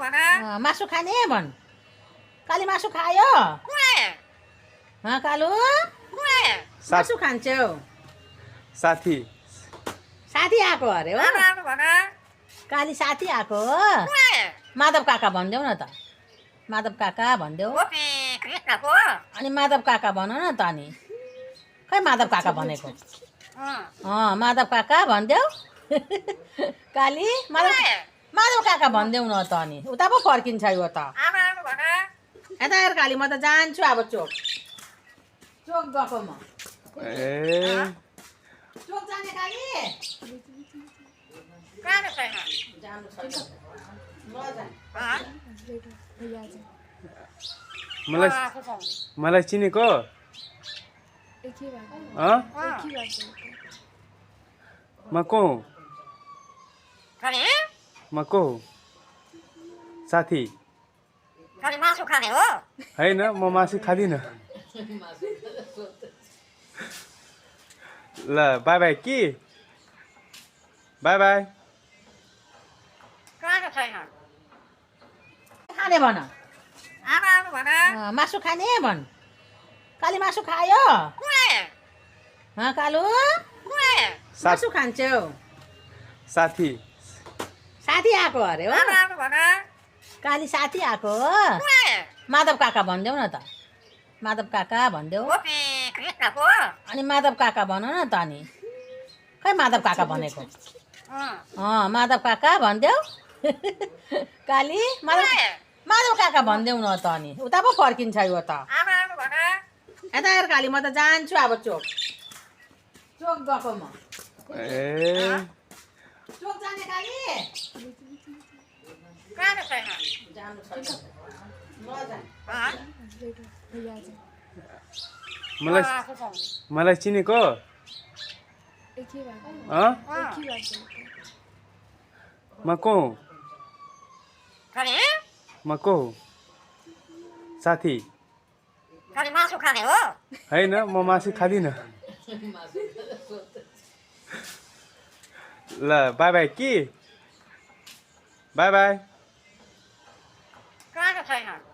मासु खाने भन् काली मासु खायो कालु मासु खान्छौ साथी साथी आएको अरे हो काली साथी आएको हो माधव काका भनिदेऊ न त माधव काका भनिदेऊ अनि माधव काका भन न त अनि खै माधव काका भनेको माधव काका भनिदेऊ काली माधव काका भनिदेऊ न त अनि उता पो फर्किन्छ यो त यता हेर काली म त जान्छु अब चोक गएको म चोक जाने काली जानु छैन मलाई चिनेको म को हुँ म को हुँ साथी मासु खाने हो होइन म मासु खाँदिनँ ल बाई बाई कि बाई बाई खाने भन मासु खाने भन् काली मासु खायो कालु मासु खान्छौ साथी साथी आएको अरे हो काली साथी आएको हो माधव काका भनिदेऊ न त माधव काका भनिदेऊ अनि माधव काका भन न त अनि खै माधव काका भनेको माधव काका भनिदेऊ काली माधव काका भनिदेऊ न त अनि उता पो फर्किन्छ यो त यता हेर काली म त जान्छु अब चोक गएको म चोक जाने काली जानु छैन मलाई चिनेको म को हुँ म को हुँ साथी मासु खाने हो होइन म मासु खाँदिनँ ल बाई बाई कि बाई बाई छैन